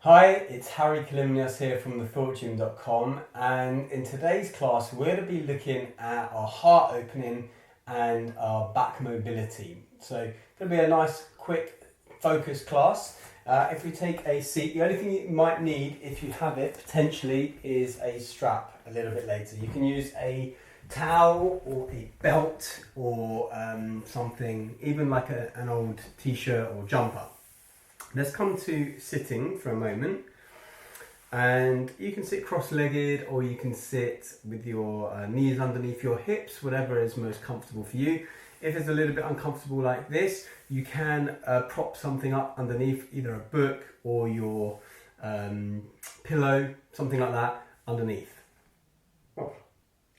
Hi, it's Harry Kalymnios here from thethoughtgym.com, and in today's class we're going to be looking at our heart opening and our back mobility. So it's going to be a nice quick focused class. If we take a seat, the only thing you might need, if you have it potentially, is a strap a little bit later. You can use a towel or a belt or something, even like an old t-shirt or jumper. Let's come to sitting for a moment, and you can sit cross-legged or you can sit with your knees underneath your hips, whatever is most comfortable for you. If it's a little bit uncomfortable like this, you can prop something up underneath, either a book or your pillow, something like that underneath. Oh,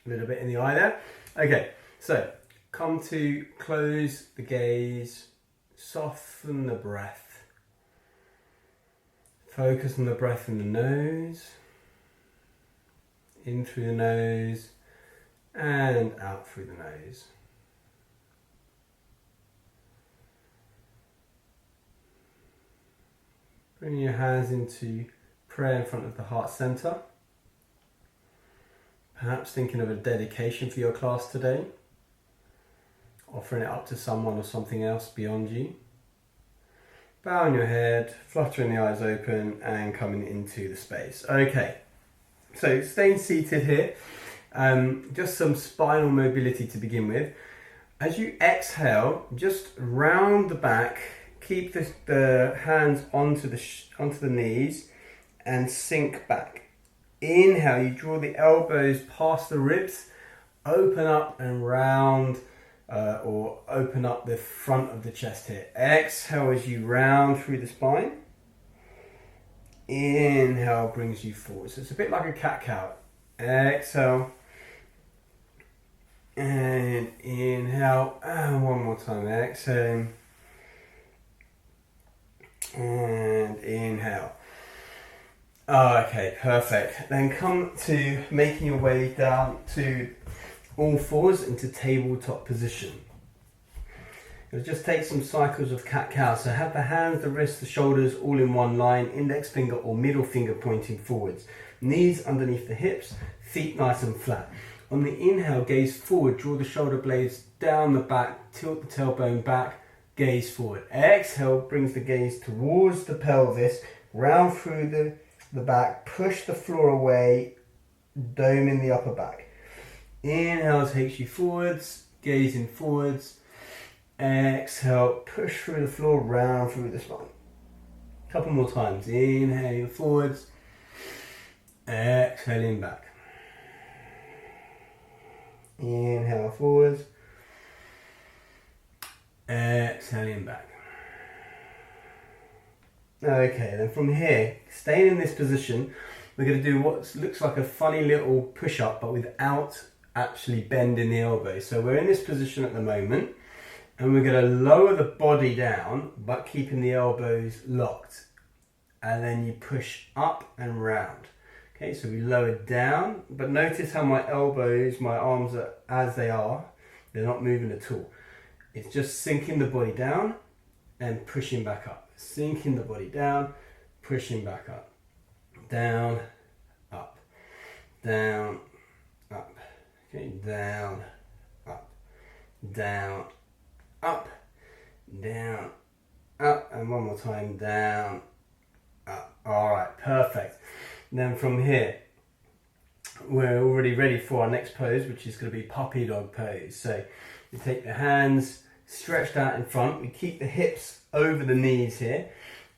a little bit in the eye there. Okay, so come to close the gaze, soften the breath. Focus on the breath in the nose, in through the nose and out through the nose. Bring your hands into prayer in front of the heart center. Perhaps thinking of a dedication for your class today, offering it up to someone or something else beyond you. Bowing your head, fluttering the eyes open and coming into the space. Okay, so staying seated here, just some spinal mobility to begin with. As you exhale, just round the back, keep the hands onto the knees and sink back. Inhale, you draw the elbows past the ribs, open up and round. Or open up the front of the chest here. Exhale as you round through the spine. Inhale brings you forward. So it's a bit like a cat-cow. Exhale. And inhale. And one more time. Exhale. And inhale. Okay, perfect. Then come to making your way down to all fours into tabletop position. It'll just take some cycles of cat-cow. So have the hands, the wrists, the shoulders all in one line, index finger or middle finger pointing forwards. Knees underneath the hips, feet nice and flat. On the inhale, gaze forward, draw the shoulder blades down the back, tilt the tailbone back, gaze forward. Exhale brings the gaze towards the pelvis, round through the back, push the floor away, dome in the upper back. Inhale takes you forwards, gazing forwards. Exhale, push through the floor, round through the spine. A couple more times. Inhale forwards, exhaling back. Inhale forwards, exhaling back. Okay, then from here, staying in this position, we're going to do what looks like a funny little push-up, but without actually bending the elbows. So we're in this position at the moment, and we're going to lower the body down, but keeping the elbows locked. And then you push up and round. Okay, so we lower down, but notice how my elbows, my arms are as they are. They're not moving at all. It's just sinking the body down and pushing back up. Sinking the body down, pushing back up. Down, up, down, up. Okay, down, up, down, up, down, up, and one more time, down, up. All right, perfect. And then from here, we're already ready for our next pose, which is going to be puppy dog pose. So we take the hands stretched out in front, we keep the hips over the knees here,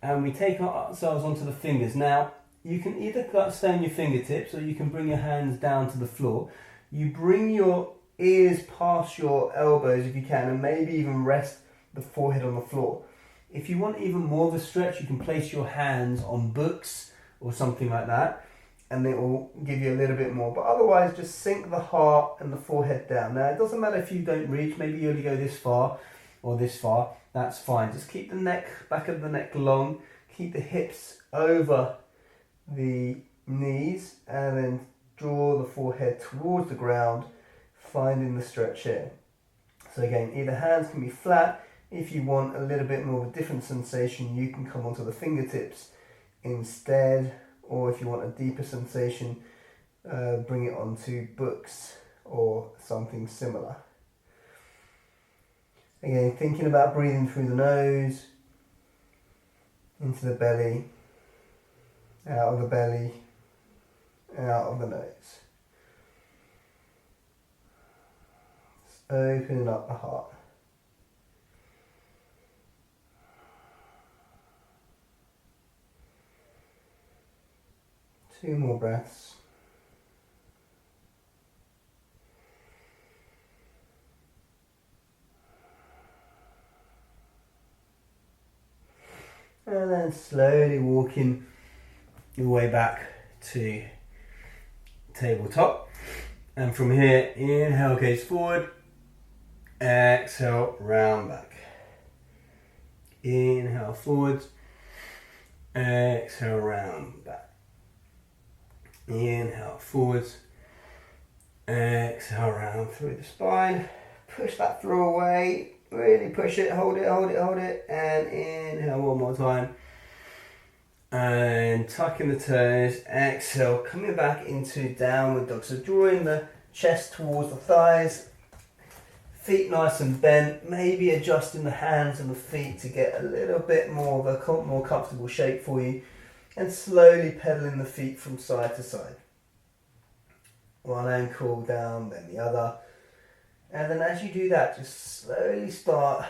and we take ourselves onto the fingers. Now, you can either stay on your fingertips or you can bring your hands down to the floor. You bring your ears past your elbows if you can, and maybe even rest the forehead on the floor. If you want even more of a stretch, you can place your hands on books or something like that, and it will give you a little bit more. But otherwise, just sink the heart and the forehead down. Now, it doesn't matter if you don't reach, maybe you only go this far or this far, that's fine. Just keep the neck, back of the neck long, keep the hips over the knees, and then draw the forehead towards the ground, finding the stretch here. So again, either hands can be flat. If you want a little bit more of a different sensation, you can come onto the fingertips instead, or if you want a deeper sensation, bring it onto books or something similar. Again, thinking about breathing through the nose, into the belly, out of the belly, out of the nose. Just opening up the heart. Two more breaths. And then slowly walking your way back to tabletop. And from here, inhale, gaze forward. Exhale, round back. Inhale, forwards. Exhale, round back. Inhale, forwards. Exhale, round through the spine. Push that through away. Really push it, hold it, hold it, hold it. And inhale one more time. And tucking the toes. Exhale, coming back into downward dog. So drawing the chest towards the thighs. Feet nice and bent. Maybe adjusting the hands and the feet to get a little bit more of a more comfortable shape for you. And slowly pedaling the feet from side to side. One ankle down, then the other. And then as you do that, just slowly start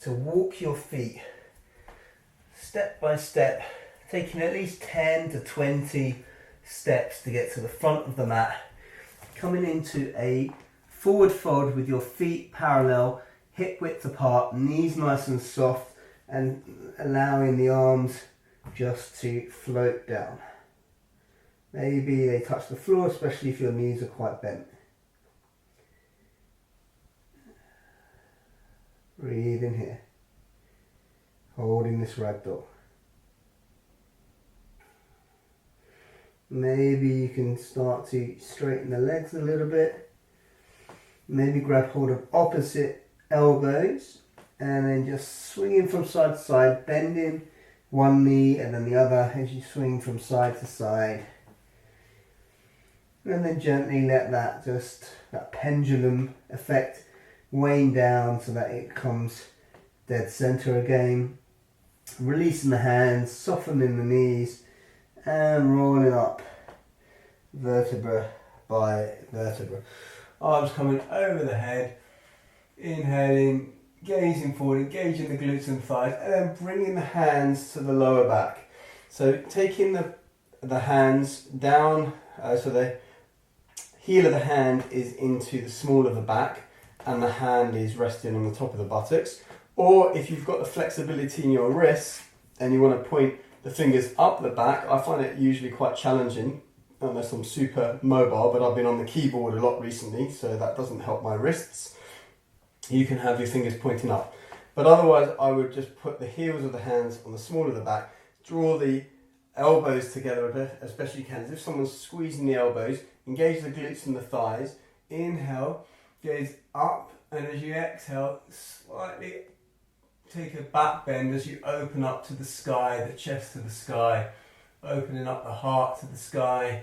to walk your feet step by step, taking at least 10 to 20 steps to get to the front of the mat. Coming into a forward fold with your feet parallel, hip width apart, knees nice and soft, and allowing the arms just to float down. Maybe they touch the floor, especially if your knees are quite bent. Breathe in here, holding this ragdoll. Maybe you can start to straighten the legs a little bit. Maybe grab hold of opposite elbows and then just swinging from side to side, bending one knee and then the other as you swing from side to side. And then gently let that pendulum effect wane down so that it comes dead center again. Releasing the hands, softening the knees and rolling up vertebra by vertebra. Arms coming over the head, inhaling, gazing forward, engaging the glutes and thighs, and then bringing the hands to the lower back. So taking the hands down, so the heel of the hand is into the small of the back, and the hand is resting on the top of the buttocks. Or if you've got the flexibility in your wrists and you want to point the fingers up the back, I find it usually quite challenging unless I'm super mobile, but I've been on the keyboard a lot recently, so that doesn't help my wrists. You can have your fingers pointing up. But otherwise, I would just put the heels of the hands on the small of the back, draw the elbows together a bit, as best you can. As if someone's squeezing the elbows, engage the glutes and the thighs. Inhale, gaze up, and as you exhale, slightly take a back bend as you open up to the sky, the chest to the sky, opening up the heart to the sky,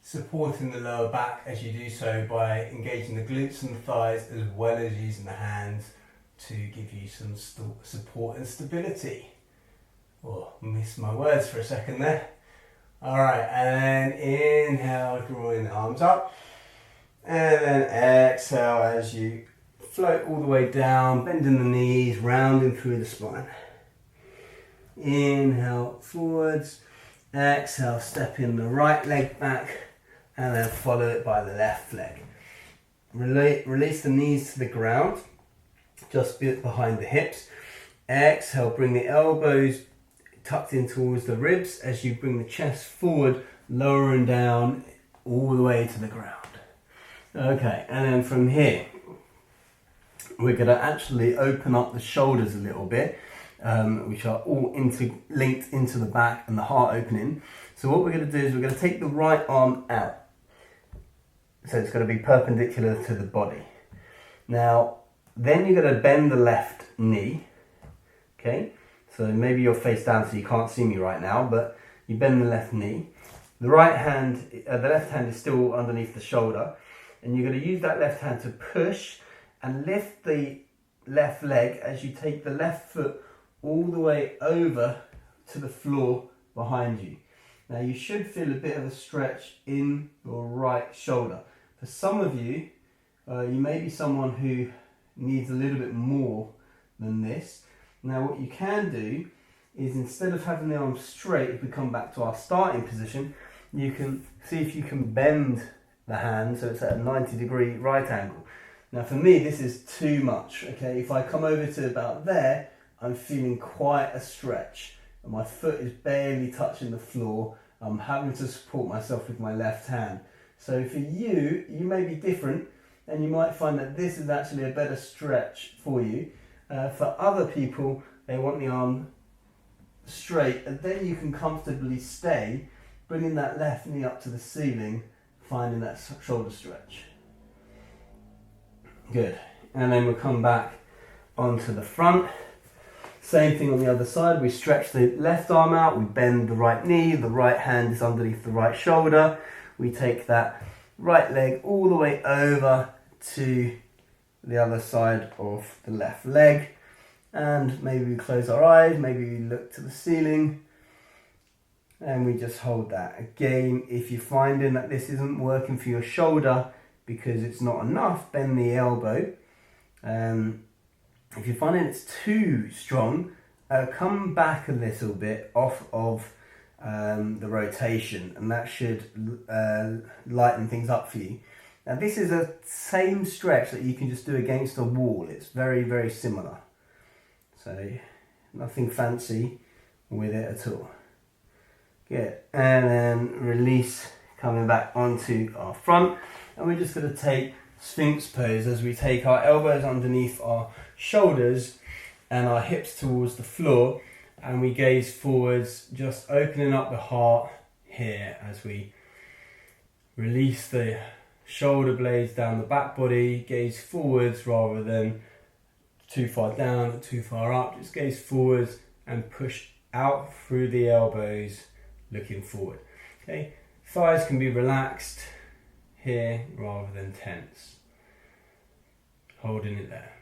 supporting the lower back as you do so by engaging the glutes and the thighs as well as using the hands to give you some support and stability. Oh, missed my words for a second there. Alright, and inhale, drawing the arms up, and then exhale as you float all the way down, bending the knees, rounding through the spine. Inhale, forwards. Exhale, stepping the right leg back, and then follow it by the left leg. Release the knees to the ground, just behind the hips. Exhale, bring the elbows tucked in towards the ribs as you bring the chest forward, lowering down all the way to the ground. Okay, and then from here, we're going to actually open up the shoulders a little bit, which are all linked into the back and the heart opening. So what we're going to do is we're going to take the right arm out. So it's going to be perpendicular to the body. Now, then you're going to bend the left knee. Okay, so maybe you're face down so you can't see me right now, but you bend the left knee. The right hand, the left hand is still underneath the shoulder, and you're going to use that left hand to push and lift the left leg as you take the left foot all the way over to the floor behind you. Now you should feel a bit of a stretch in your right shoulder. For some of you, you may be someone who needs a little bit more than this. Now what you can do is, instead of having the arm straight, if we come back to our starting position, you can see if you can bend the hand so it's at a 90-degree right angle. Now for me this is too much, okay? If I come over to about there, I'm feeling quite a stretch and my foot is barely touching the floor. I'm having to support myself with my left hand. So for you, you may be different and you might find that this is actually a better stretch for you. For other people, they want the arm straight, and then you can comfortably stay, bringing that left knee up to the ceiling, finding that shoulder stretch. Good. And then we'll come back onto the front. Same thing on the other side. We stretch the left arm out, we bend the right knee, the right hand is underneath the right shoulder. We take that right leg all the way over to the other side of the left leg, and maybe we close our eyes, maybe we look to the ceiling, and we just hold that. Again, if you're finding that this isn't working for your shoulder because it's not enough, bend the elbow. If you're finding it's too strong, come back a little bit off of the rotation, and that should lighten things up for you. Now this is a same stretch that you can just do against a wall. It's very, very similar. So nothing fancy with it at all. Good. And then release, coming back onto our front. And we're just going to take Sphinx pose as we take our elbows underneath our shoulders and our hips towards the floor. And we gaze forwards, just opening up the heart here as we release the shoulder blades down the back body, gaze forwards rather than too far down, too far up. Just gaze forwards and push out through the elbows, looking forward. Okay, thighs can be relaxed here rather than tense. Holding it there.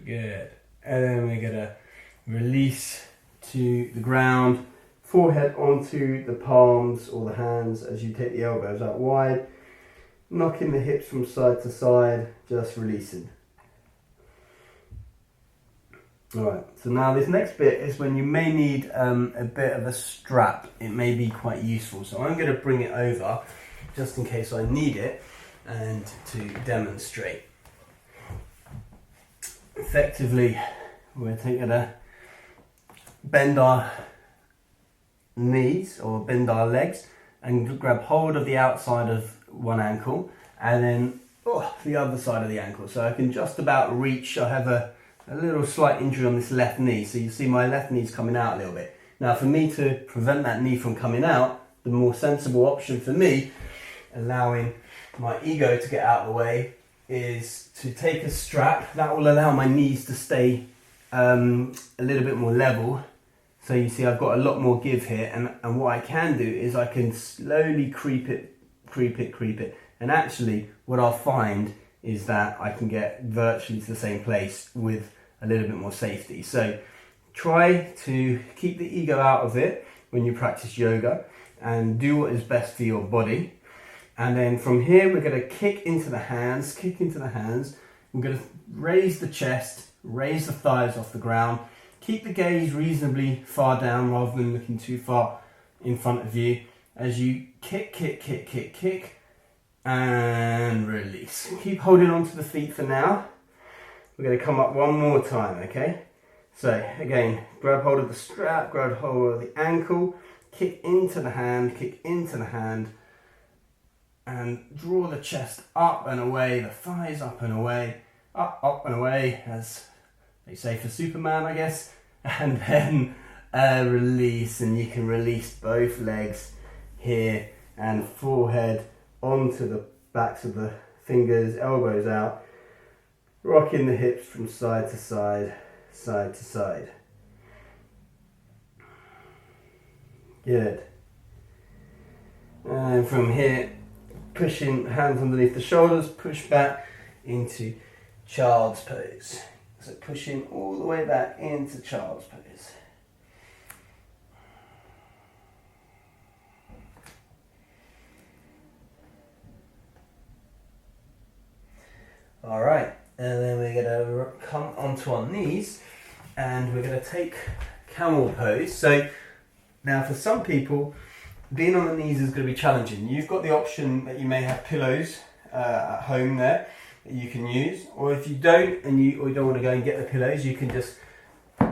Good. And then we're gonna release to the ground. Forehead onto the palms or the hands as you take the elbows out wide, knocking the hips from side to side, just releasing. Alright, so now this next bit is when you may need a bit of a strap. It may be quite useful, so I'm going to bring it over just in case I need it and to demonstrate. Effectively, we're going to bend our knees or bend our legs and grab hold of the outside of one ankle and then the other side of the ankle, so I can just about reach. I have a little slight injury on this left knee, so you see my left knee's coming out a little bit. Now for me to prevent that knee from coming out, the more sensible option for me, allowing my ego to get out of the way, is to take a strap that will allow my knees to stay a little bit more level. So you see I've got a lot more give here, and what I can do is I can slowly creep it. And actually what I'll find is that I can get virtually to the same place with a little bit more safety. So try to keep the ego out of it when you practice yoga and do what is best for your body. And then from here we're going to kick into the hands. We're going to raise the chest, raise the thighs off the ground. Keep the gaze reasonably far down rather than looking too far in front of you as you kick, and release. Keep holding on to the feet for now. We're going to come up one more time, okay? So again, grab hold of the strap, grab hold of the ankle, kick into the hand, and draw the chest up and away, the thighs up and away, up and away, as they say for Superman, I guess. And then release, and you can release both legs here and forehead onto the backs of the fingers, elbows out, rocking the hips from side to side, side to side. Good. And from here, pushing hands underneath the shoulders, push back into child's pose. So pushing all the way back into child's pose. All right, and then we're going to come onto our knees and we're going to take camel pose. So now for some people, being on the knees is going to be challenging. You've got the option that you may have pillows at home there that you can use, or if you don't and you don't want to go and get the pillows, you can just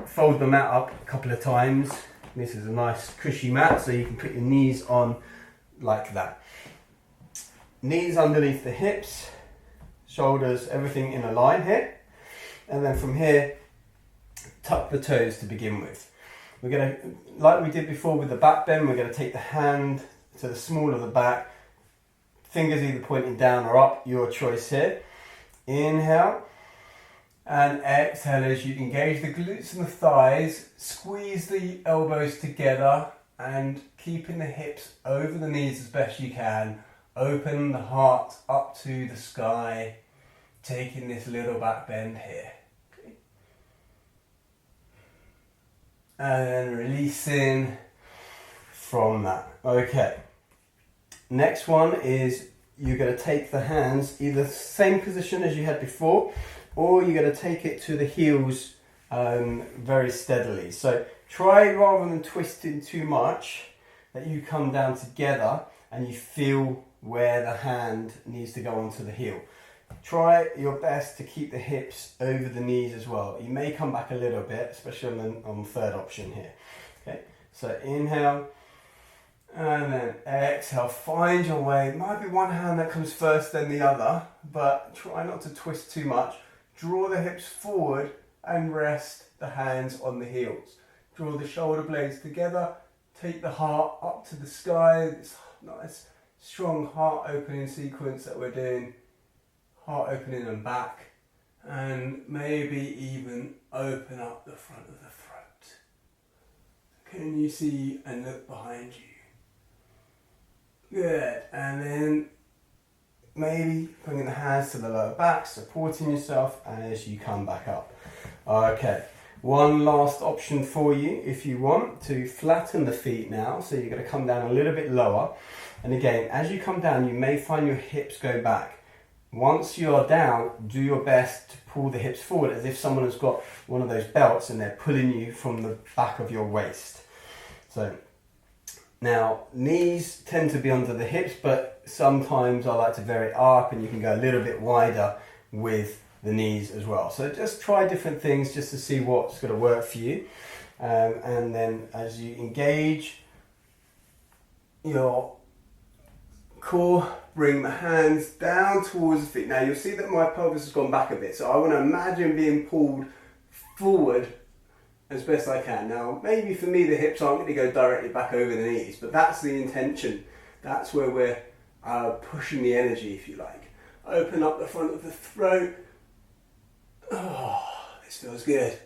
fold the mat up a couple of times. This is a nice cushy mat, so you can put your knees on like that. Knees underneath the hips, shoulders, everything in a line here, and then from here tuck the toes to begin with. We're going to, like we did before with the back bend, we're going to take the hand to the small of the back, fingers either pointing down or up, your choice here. Inhale and exhale as you engage the glutes and the thighs, squeeze the elbows together and keeping the hips over the knees as best you can. Open the heart up to the sky, taking this little back bend here. Okay. And then releasing from that. Okay. Next one is you're going to take the hands either same position as you had before, or you're going to take it to the heels very steadily. So try, rather than twisting too much, that you come down together and you feel where the hand needs to go onto the heel. Try your best to keep the hips over the knees as well. You may come back a little bit, especially on the third option here. Okay, so inhale and then exhale. Find your way. It might be one hand that comes first, then the other, but try not to twist too much. Draw the hips forward and rest the hands on the heels. Draw the shoulder blades together. Take the heart up to the sky. This nice strong heart opening sequence that we're doing. Heart opening and back, and maybe even open up the front of the throat. Can you see and look behind you? Good. And then maybe bringing the hands to the lower back, supporting yourself as you come back up. Okay, one last option for you if you want to flatten the feet now. So you're going to come down a little bit lower, and again, as you come down, you may find your hips go back. Once you're down, do your best to pull the hips forward as if someone has got one of those belts and they're pulling you from the back of your waist. So now knees tend to be under the hips, but sometimes I like to vary up and you can go a little bit wider with the knees as well. So just try different things just to see what's going to work for you. And then as you engage your core, bring the hands down towards the feet. Now you'll see that my pelvis has gone back a bit, so I want to imagine being pulled forward as best I can. Now maybe for me the hips aren't going to go directly back over the knees, but that's the intention. That's where we're pushing the energy, if you like. Open up the front of the throat. Oh, this feels good.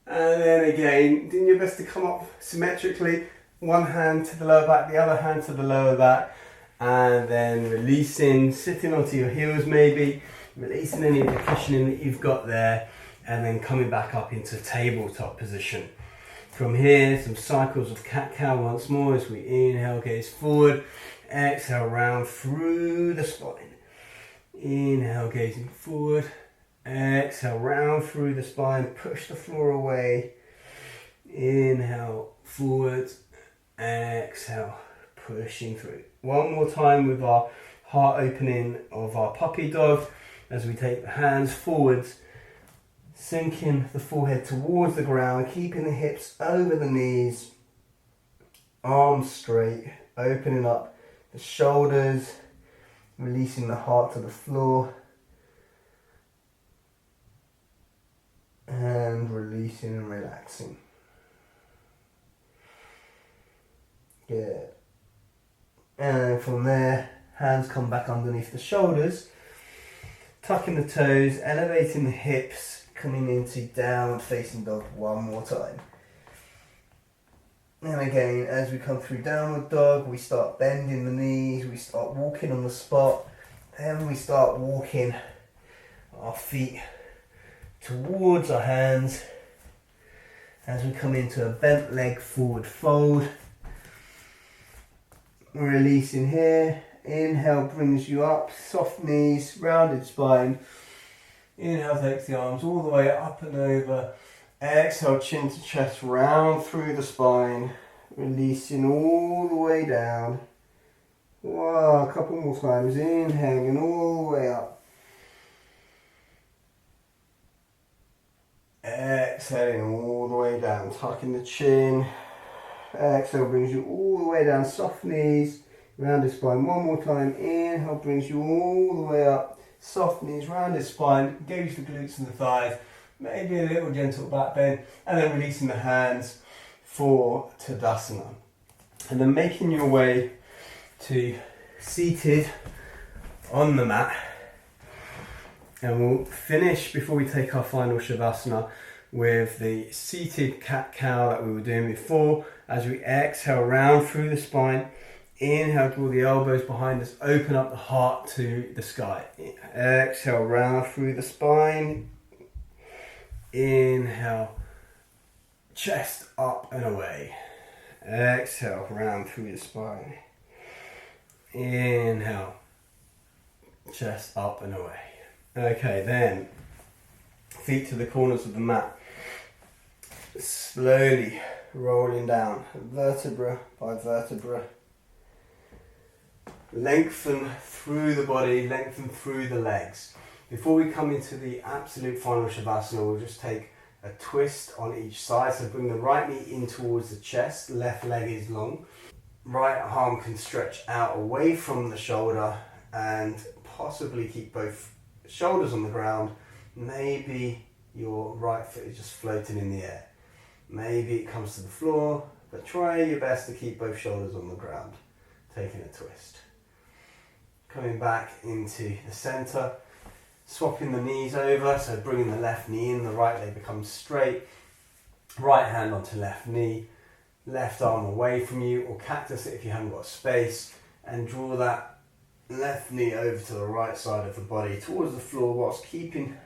And then again, doing your best to come up symmetrically. One hand to the lower back, the other hand to the lower back. And then releasing, sitting onto your heels maybe, releasing any of the cushioning that you've got there, and then coming back up into tabletop position. From here, some cycles of cat-cow once more as we inhale, gaze forward, exhale, round through the spine. Inhale, gazing forward, exhale, round through the spine, push the floor away. Inhale, forward, exhale, pushing through. One more time with our heart opening of our puppy dog as we take the hands forwards, sinking the forehead towards the ground, keeping the hips over the knees, arms straight, opening up the shoulders, releasing the heart to the floor, and releasing and relaxing. Good. And from there, hands come back underneath the shoulders, tucking the toes, elevating the hips, coming into downward facing dog one more time. And again, as we come through downward dog, we start bending the knees, we start walking on the spot, then we start walking our feet towards our hands as we come into a bent leg forward fold. Releasing here. Inhale brings you up, soft knees, rounded spine. Inhale takes the arms all the way up and over. Exhale, chin to chest, round through the spine. Releasing all the way down. Wow, a couple more times. Inhaling all the way up. Exhaling all the way down, tucking the chin. Exhale brings you all the way down, soft knees, rounded spine. One more time. Inhale brings you all the way up, soft knees, rounded spine. Engage the glutes and the thighs. Maybe a little gentle back bend, and then releasing the hands for Tadasana. And then making your way to seated on the mat. And we'll finish before we take our final Shavasana with the seated cat-cow that we were doing before. As we exhale, round through the spine. Inhale, draw the elbows behind us, open up the heart to the sky. Exhale, round through the spine. Inhale, chest up and away. Exhale, round through the spine. Inhale, chest up and away. Okay, then feet to the corners of the mat. Slowly rolling down, vertebra by vertebra. Lengthen through the body, lengthen through the legs. Before we come into the absolute final Shavasana, we'll just take a twist on each side. So bring the right knee in towards the chest, left leg is long. Right arm can stretch out away from the shoulder and possibly keep both shoulders on the ground. Maybe your right foot is just floating in the air. Maybe it comes to the floor, but try your best to keep both shoulders on the ground. Taking a twist. Coming back into the center, swapping the knees over, so bringing the left knee in, the right leg becomes straight. Right hand onto left knee, left arm away from you, or cactus it if you haven't got space, and draw that left knee over to the right side of the body towards the floor whilst keeping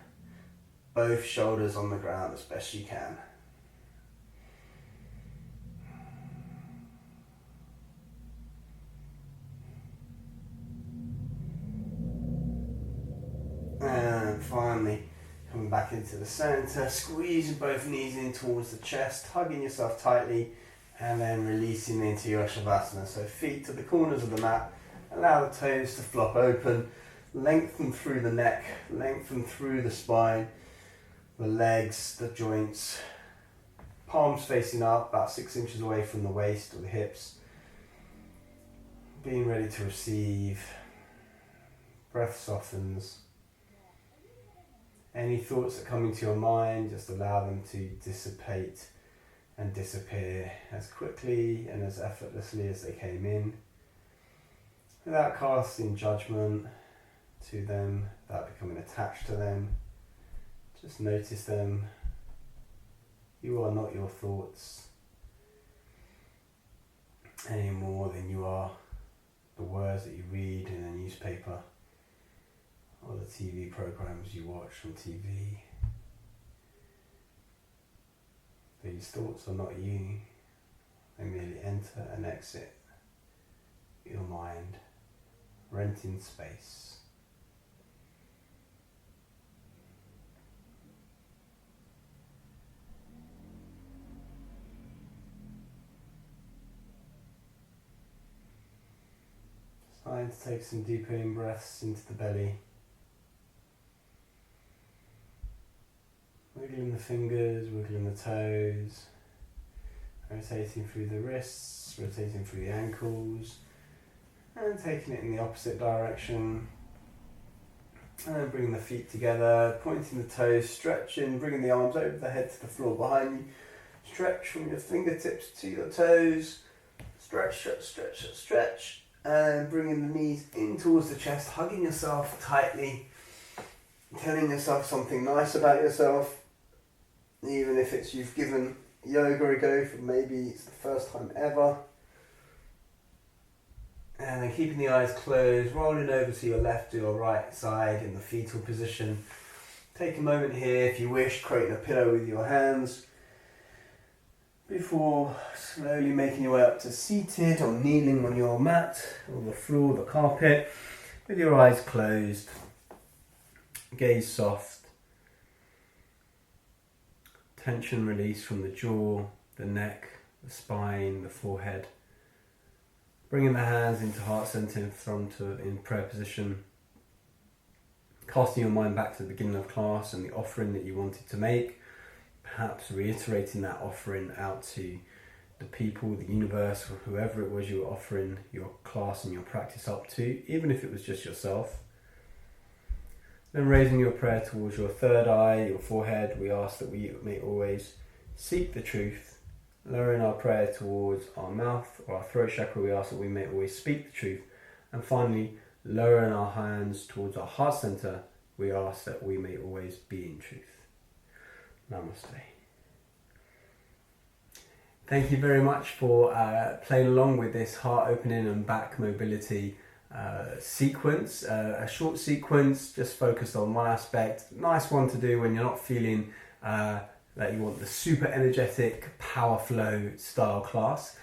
both shoulders on the ground as best you can. And finally, coming back into the center, squeezing both knees in towards the chest, hugging yourself tightly, and then releasing into your Shavasana. So feet to the corners of the mat, allow the toes to flop open, lengthen through the neck, lengthen through the spine, the legs, the joints, palms facing up, about 6 inches away from the waist or the hips. Being ready to receive. Breath softens. Any thoughts that come into your mind, just allow them to dissipate and disappear as quickly and as effortlessly as they came in, without casting judgment to them, without becoming attached to them. Just notice them. You are not your thoughts any more than you are the words that you read in a newspaper or the TV programs you watch on TV. These thoughts are not you. They merely enter and exit your mind, renting space. It's time to take some deeper in breaths into the belly. Wiggling the fingers, wiggling the toes, rotating through the wrists, rotating through the ankles, and taking it in the opposite direction. And then bringing the feet together, pointing the toes, stretching, bringing the arms over the head to the floor behind you. Stretch from your fingertips to your toes. Stretch, stretch, stretch, stretch. And bringing the knees in towards the chest, hugging yourself tightly, telling yourself something nice about yourself. even if it's you've given yoga a go for maybe it's the first time ever. And then keeping the eyes closed, rolling over to your left or your right side in the fetal position. Take a moment here, if you wish, creating a pillow with your hands before slowly making your way up to seated or kneeling on your mat or the floor, the carpet, with your eyes closed, gaze soft, tension release from the jaw, the neck, the spine, the forehead. Bringing the hands into heart center in front of in prayer position. Casting your mind back to the beginning of class and the offering that you wanted to make. Perhaps reiterating that offering out to the people, the universe, or whoever it was you were offering your class and your practice up to, even if it was just yourself. Then raising your prayer towards your third eye, your forehead, we ask that we may always seek the truth. Lowering our prayer towards our mouth or our throat chakra, we ask that we may always speak the truth. And finally, lowering our hands towards our heart center, we ask that we may always be in truth. Namaste. Thank you very much for playing along with this heart opening and back mobility sequence. A short sequence just focused on one aspect. Nice one to do when you're not feeling that you want the super energetic power flow style class.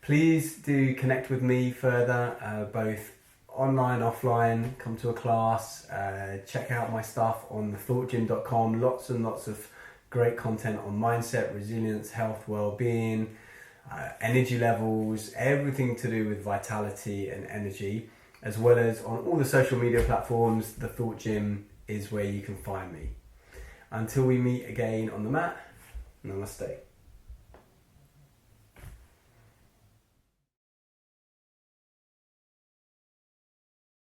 Please do connect with me further, both online, offline, come to a class, check out my stuff on thethoughtgym.com. Lots and lots of great content on mindset, resilience, health, well-being, energy levels, everything to do with vitality and energy, as well as on all the social media platforms. The Thought Gym is where you can find me. Until we meet again on the mat, namaste.